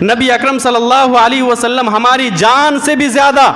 نبی اکرم صلی اللہ علیہ وسلم ہماری جان سے بھی زیادہ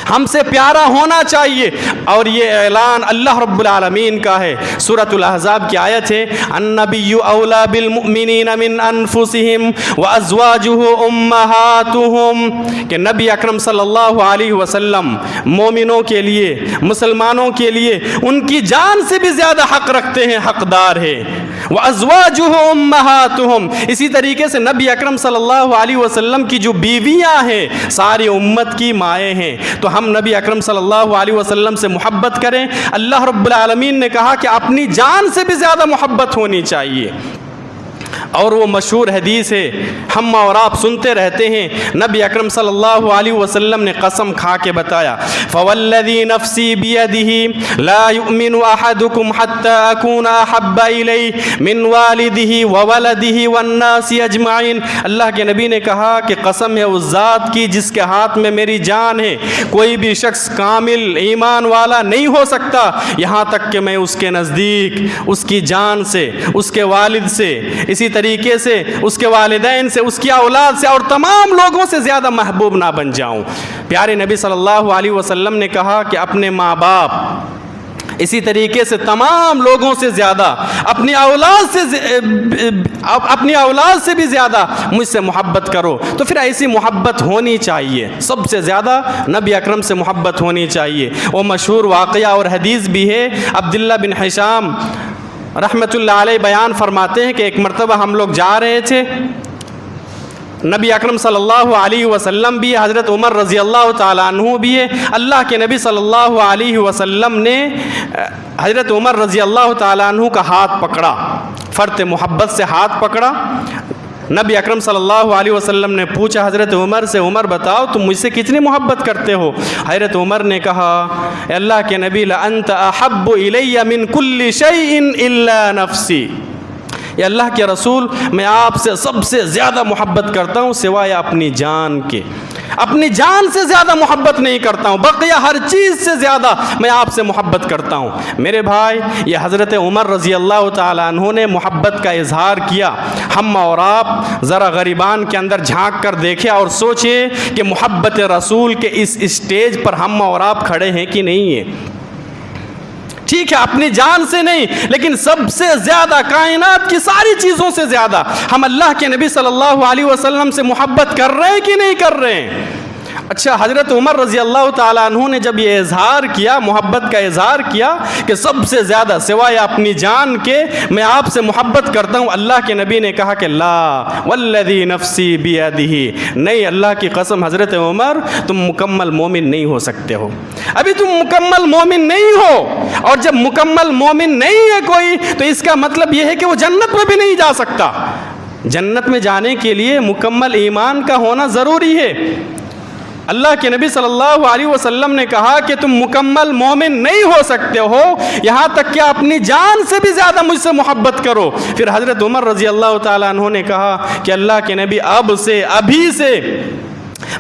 ہم سے پیارا ہونا چاہیے، اور یہ اعلان اللہ رب العالمین کا ہے۔ سورۃ الاحزاب کی آیت ہے النبی اولیٰ بالمؤمنین من انفسہم وازواجہ امہاتہم، کہ نبی اکرم صلی اللہ علیہ وسلم مومنوں کے لیے، مسلمانوں کے لیے ان کی جان سے بھی زیادہ حق رکھتے ہیں، حقدار ہے۔ وازواجہ امہاتہم، اسی طریقے سے نبی اکرم صلی اللہ علیہ وسلم کی جو بیویاں ہیں ساری امت کی مائیں ہیں، تو ہم نبی اکرم صلی اللہ علیہ وسلم سے محبت کریں۔ اللہ رب العالمین نے کہا کہ اپنی جان سے بھی زیادہ محبت ہونی چاہیے، اور وہ مشہور حدیث ہے ہم اور آپ سنتے رہتے ہیں، نبی اکرم صلی اللہ علیہ وسلم نے قسم کھا کے بتایا فوالذی نفسی بیدہ لا یؤمن احدکم حتی اکون احب الیہ من والدہ وولدہ والناس اجمعین۔ اللہ کے نبی نے کہا کہ قسم ہے اس ذات کی جس کے ہاتھ میں میری جان ہے، کوئی بھی شخص کامل ایمان والا نہیں ہو سکتا یہاں تک کہ میں اس کے نزدیک اس کی جان سے، اس کے والد سے، اسی طریقے سے اس کے والدین سے، اس کی اولاد سے اور تمام لوگوں سے زیادہ محبوب نہ بن جاؤں۔ پیارے نبی صلی اللہ علیہ وسلم نے کہا کہ اپنے ماں باپ، اسی طریقے سے تمام لوگوں سے زیادہ، اپنی اولاد سے بھی زیادہ مجھ سے محبت کرو۔ تو پھر ایسی محبت ہونی چاہیے، سب سے زیادہ نبی اکرم سے محبت ہونی چاہیے۔ وہ مشہور واقعہ اور حدیث بھی ہے، عبداللہ بن حشام رحمۃ اللہ علیہ بیان فرماتے ہیں کہ ایک مرتبہ ہم لوگ جا رہے تھے، نبی اکرم صلی اللہ علیہ وسلم بھی، حضرت عمر رضی اللہ تعالیٰ عنہ بھی ہے۔ اللہ کے نبی صلی اللہ علیہ وسلم نے حضرت عمر رضی اللہ تعالیٰ عنہ کا ہاتھ پکڑا، فرط محبت سے ہاتھ پکڑا۔ نبی اکرم صلی اللہ علیہ وسلم نے پوچھا حضرت عمر سے، عمر بتاؤ تم مجھ سے کتنی محبت کرتے ہو؟ حضرت عمر نے کہا اے اللہ کے نبی لأنت احب الی من کل شیء الا نفسی، یا اللہ کے رسول میں آپ سے سب سے زیادہ محبت کرتا ہوں سوائے اپنی جان کے، اپنی جان سے زیادہ محبت نہیں کرتا ہوں، بقیہ ہر چیز سے زیادہ میں آپ سے محبت کرتا ہوں۔ میرے بھائی، یہ حضرت عمر رضی اللہ تعالیٰ عنہ نے محبت کا اظہار کیا۔ ہم اور آپ ذرا غریبان کے اندر جھانک کر دیکھیں اور سوچیں کہ محبت رسول کے اس اسٹیج پر ہم اور آپ کھڑے ہیں کہ نہیں ہیں؟ ٹھیک ہے اپنی جان سے نہیں، لیکن سب سے زیادہ کائنات کی ساری چیزوں سے زیادہ ہم اللہ کے نبی صلی اللہ علیہ وسلم سے محبت کر رہے ہیں کہ نہیں کر رہے ہیں؟ اچھا، حضرت عمر رضی اللہ تعالیٰ عنہ نے جب یہ اظہار کیا، محبت کا اظہار کیا کہ سب سے زیادہ سوائے اپنی جان کے میں آپ سے محبت کرتا ہوں، اللہ کے نبی نے کہا کہ لا والذی نفسی بیدہ، نہیں، اللہ کی قسم حضرت عمر تم مکمل مومن نہیں ہو سکتے ہو، ابھی تم مکمل مومن نہیں ہو، اور جب مکمل مومن نہیں ہے کوئی تو اس کا مطلب یہ ہے کہ وہ جنت میں بھی نہیں جا سکتا۔ جنت میں جانے کے لیے مکمل ایمان کا ہونا ضروری ہے۔ اللہ کے نبی صلی اللہ علیہ وسلم نے کہا کہ تم مکمل مومن نہیں ہو سکتے ہو یہاں تک کہ اپنی جان سے بھی زیادہ مجھ سے محبت کرو۔ پھر حضرت عمر رضی اللہ تعالیٰ عنہ نے کہا کہ اللہ کے نبی اب سے، ابھی سے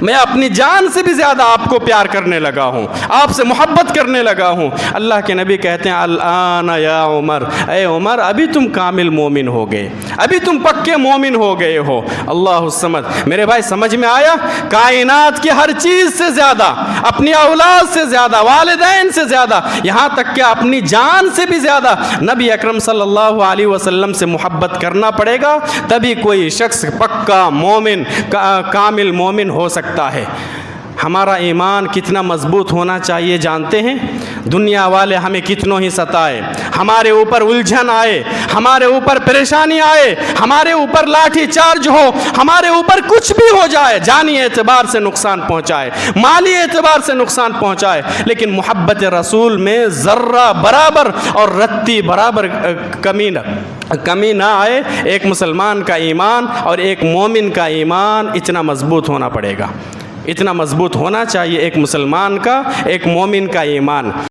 میں اپنی جان سے بھی زیادہ آپ کو پیار کرنے لگا ہوں، آپ سے محبت کرنے لگا ہوں۔ اللہ کے نبی کہتے ہیں الآن یا عمر، اے عمر ابھی تم کامل مومن ہو گئے، ابھی تم پکے مومن ہو گئے ہو۔ اللہ الصمد۔ میرے بھائی سمجھ میں آیا؟ کائنات کی ہر چیز سے زیادہ، اپنی اولاد سے زیادہ، والدین سے زیادہ، یہاں تک کہ اپنی جان سے بھی زیادہ نبی اکرم صلی اللہ علیہ وسلم سے محبت کرنا پڑے گا، تبھی کوئی شخص پکا مومن، کامل مومن ہو سکتا ہے۔ ہمارا ایمان کتنا مضبوط ہونا چاہیے جانتے ہیں؟ دنیا والے ہمیں کتنوں ہی ستائے، ہمارے اوپر الجھن آئے، ہمارے اوپر پریشانی آئے، ہمارے اوپر لاٹھی چارج ہو، ہمارے اوپر کچھ بھی ہو جائے، جانی اعتبار سے نقصان پہنچائے، مالی اعتبار سے نقصان پہنچائے، لیکن محبت رسول میں ذرہ برابر اور رتی برابر کمی نہ آئے۔ ایک مسلمان کا ایمان اور ایک مومن کا ایمان اتنا مضبوط ہونا پڑے گا، اتنا مضبوط ہونا چاہیے ایک مسلمان کا، ایک مومن کا ایمان۔